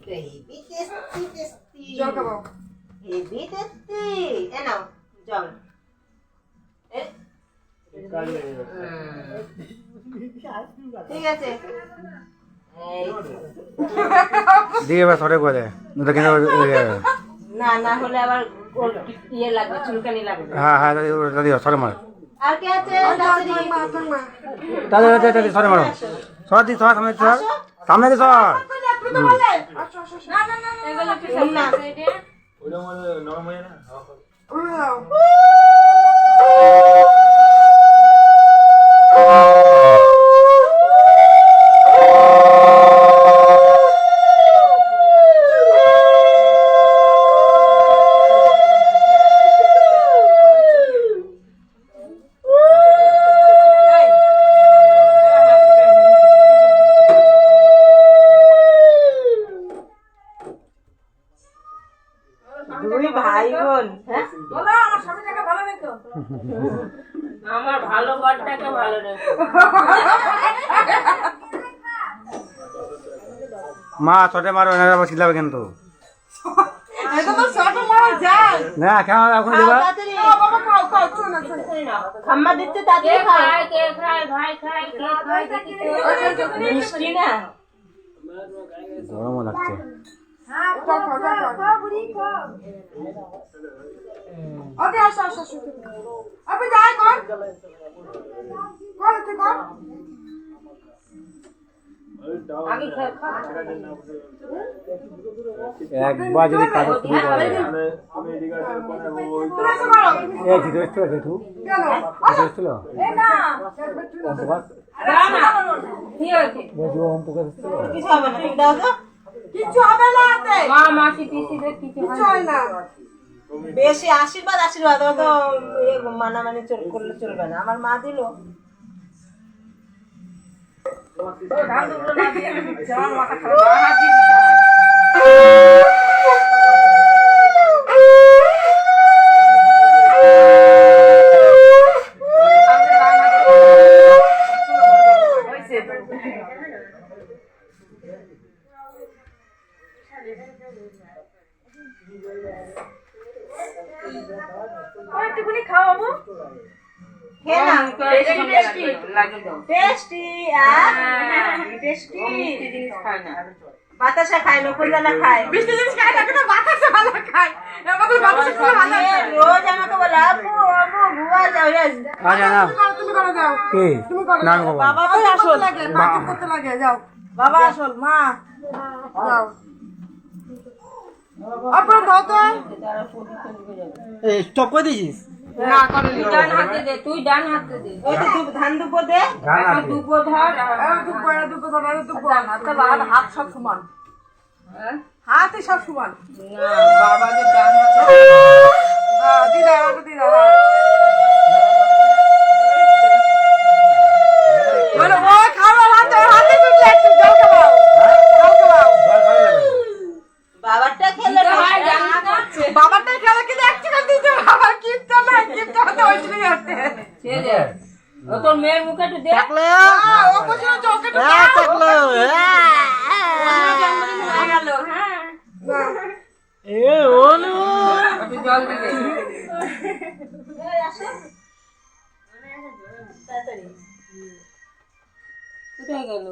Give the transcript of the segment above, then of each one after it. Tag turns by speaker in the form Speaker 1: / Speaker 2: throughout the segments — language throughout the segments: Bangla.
Speaker 1: হেভি টেস্টি টেস্টি
Speaker 2: জল খাবো
Speaker 1: হেভি টেস্টি এ নাও জল ঠিক আছে
Speaker 3: দিয়ে এবার সরে করে
Speaker 1: না না হলে আবার ইয়ে লাগবে চুলকানি লাগবে
Speaker 3: হ্যাঁ হ্যাঁ দাদি সরে মার
Speaker 1: আর কে আছে
Speaker 3: দাদি সরে মারো সর দি সর সামনে সর সামনে দি সর
Speaker 1: দুই ভাই বোন হ্যাঁ
Speaker 2: বলো আমার স্বামীটাকে ভালো রেখো
Speaker 1: আমার ভালো বরটাকে ভালো রেখো
Speaker 3: মা সরে মারো এনারা আবার চিল্লাবে কিন্তু
Speaker 2: এটা তো ছোট মারা যায়
Speaker 3: না কেন এখন দেবা
Speaker 2: বাবা খাও খাও চুন চুন
Speaker 1: খাম্মা দিচ্ছে তাড়াতাড়ি খাও
Speaker 4: কে খায় ভাই খায় কে খায়
Speaker 1: মিষ্টি না
Speaker 3: গরমও লাগছে
Speaker 2: হ্যাঁ খাও খাও বুড়ি খাও ওকে আসো আসো আসো আপনি যাই কর তুই কর
Speaker 4: আগে খা
Speaker 3: একবার যদি কাজে শুরু করে
Speaker 2: তুমি এসে মারো
Speaker 3: এই ঠিক আছে একটু
Speaker 2: কেন
Speaker 3: ছিল
Speaker 2: এ না
Speaker 3: অম্পকাস
Speaker 4: কি হয়েছে
Speaker 3: বজো অম্পকাস ছিল
Speaker 1: কিছু হবে না তুমি দাও তো
Speaker 2: কিচ্ছু হবে না হাতে
Speaker 4: মা মাসি পিসিদের কিছু
Speaker 2: কিচ্ছু হয় না
Speaker 1: বেশি আশীর্বাদ আশীর্বাদ ও তো মানামানি করলে চলবে না আমার মা দিল
Speaker 2: ধান দুটো না দিয়ে দিচ্ছে আমার মাথা খারাপ হাত দিয়ে দিতে হয় একটুখানি খাও বাবু
Speaker 1: খেয়ে নাও
Speaker 4: টেস্টি লাগে দাও
Speaker 1: টেস্টি টেস্টি
Speaker 4: জিনিস খায় না
Speaker 1: বাতাসা খায় নকুলদানা খায়
Speaker 2: মিষ্টি জিনিস খায় না কিন্তু বাতাসা ভালো খায় আমাদের বাতাসা খুব ভালো খায়
Speaker 1: রোজ আমাকে বলে আব্বু আব্বু ভুয়া যাও
Speaker 3: আচ্ছা না
Speaker 2: তুমি করো যাও
Speaker 3: কি
Speaker 2: তুমি করো
Speaker 3: না বাবা
Speaker 1: বাবা তো আসল
Speaker 2: লাগে বাকি করতে লাগে যাও
Speaker 1: বাবা আসল মা
Speaker 2: যাও আপনার দাও তো
Speaker 3: এই স্টপ করে দিছিস
Speaker 2: না করে
Speaker 4: তুই ডান হাতে দে তুই ডান হাতে দে
Speaker 1: ওই তো ধান দুপো দে
Speaker 3: গান
Speaker 4: একটা
Speaker 3: আছে
Speaker 4: দুপো ধর
Speaker 2: দুটো ধরে দুটো না হাত সব সমান হাতই সব সমান
Speaker 4: না বাবাদের ডান হাতে
Speaker 2: হ্যাঁ দিদা ওটা দিদা বলো ও খাও হাতে হাতে তুললে একটু জল খাও জল খাও
Speaker 1: বাবারটা খেলে
Speaker 4: ভাই ডান হাতে
Speaker 2: বাবারটাই খেলে কিন্তু একটু দিতে বাবা কিপটা না কিপটা হতে ওইটাই হচ্ছে
Speaker 4: ছে দে ও তোর মেয়ের মুখে একটু দে
Speaker 2: ও কোথাও চোখে তো
Speaker 4: জন্মদিন হয়ে গেল হ্যাঁ
Speaker 3: এ ওলু
Speaker 4: একটু জল দিবে কোথায় গেল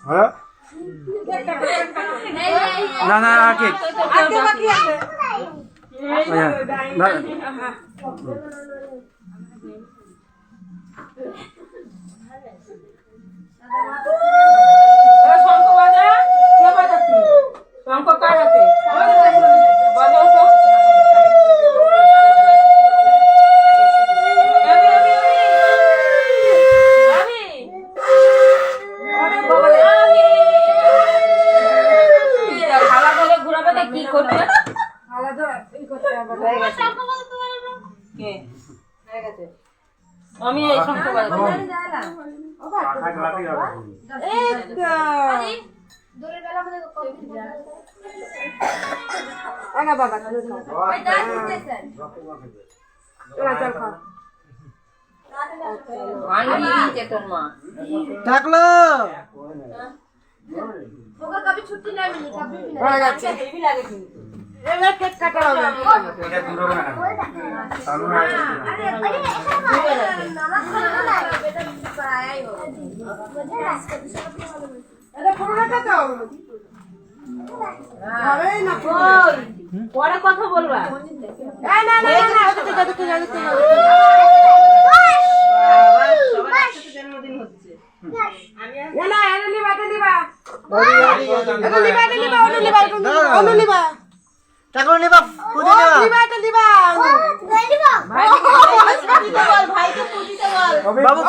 Speaker 3: হ্যাঁ না না কি
Speaker 2: আজকে বাকি আছে
Speaker 3: না
Speaker 4: শঙ্খ বাজা কে বাজাচ্ছি শঙ্খ কার হাতে বাজাও তো খালা বলে ঘুরাবে তা কি করবে
Speaker 2: আলাদা এই করতে হবে
Speaker 4: কে আমি এই শঙ্খ বাজাবো
Speaker 2: না বাবা
Speaker 4: আনবি তোর মা
Speaker 3: ডাকলো
Speaker 2: হয়ে গেছে
Speaker 1: হেভি লাগে কিন্তু
Speaker 2: এবার কেক কাটা হবে
Speaker 3: এটা দুটো করে না সালু না
Speaker 2: এটা পুরোটা তো হবে না
Speaker 1: ওই পরে কথা বলবা
Speaker 2: এই না না না ওদিকে যাবে
Speaker 1: বাবা, সবার একসাথে জন্মদিন হচ্ছে
Speaker 2: না এটা লিবা অনু লিবা
Speaker 3: টাকা নিবা পুজো নিবা
Speaker 2: এটা লিবা
Speaker 1: দিতে বল ভাইকে পুজিতে বল
Speaker 3: বাবু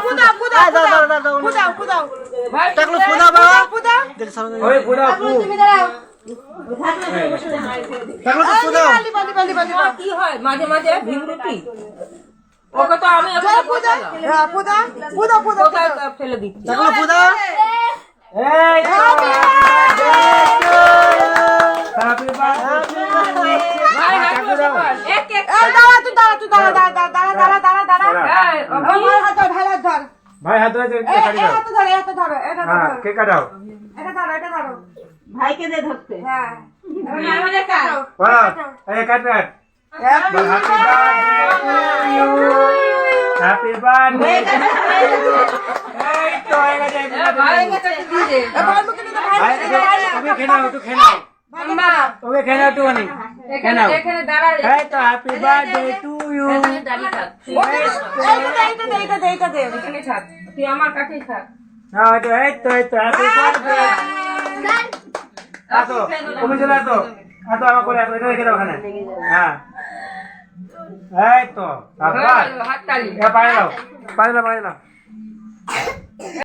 Speaker 3: পুজো
Speaker 2: পুদাও
Speaker 3: টাকলো পুজো বাবা
Speaker 2: পুদাও
Speaker 3: দেখ সামনে ওই পুজো পু
Speaker 2: তুমি দাঁড়াও
Speaker 3: টাকলো তো পুজো
Speaker 2: লিবা
Speaker 4: কি হয় মাঝে মাঝে ভিমরুটি ওকে তো আমি কোথায় ফেলে দিচ্ছি
Speaker 3: টাকলো পুজো এই হ্যাপি বার্থডে
Speaker 4: ভাই হাত দাও এক এক
Speaker 3: ভাই হাত ধরে কেক কাটি দাও হ্যাঁ কেক কাটাও
Speaker 1: ভাইকে দে ধরতে
Speaker 4: আমাদের কাজ
Speaker 3: বলো এই কাট কাট হ্যাপি বার্থডে এই তো হয়ে গেছে
Speaker 4: ভাই কাছে দিয়ে দে
Speaker 3: ভাই তুমি খেয়ে নাও একটু খেয়ে নাও ওকে খেয়ে নাও একটু অনেক খেয়ে নাও
Speaker 4: এখানে দাঁড়া
Speaker 3: এই তো হ্যাপি বার্থডে টু ইউ
Speaker 4: এখানে দাঁড়িয়ে থাক এখানে থাক তুই আমার কাছেই থাক
Speaker 3: হ্যাঁ এই তো হ্যাপি বার্থডে আসো তুমি চলে আসো আসো আমার করে আসো এটা রেখে দাও ওখানে হ্যাঁ এই তো আবার
Speaker 4: হাত তালি
Speaker 3: পায়ে দাও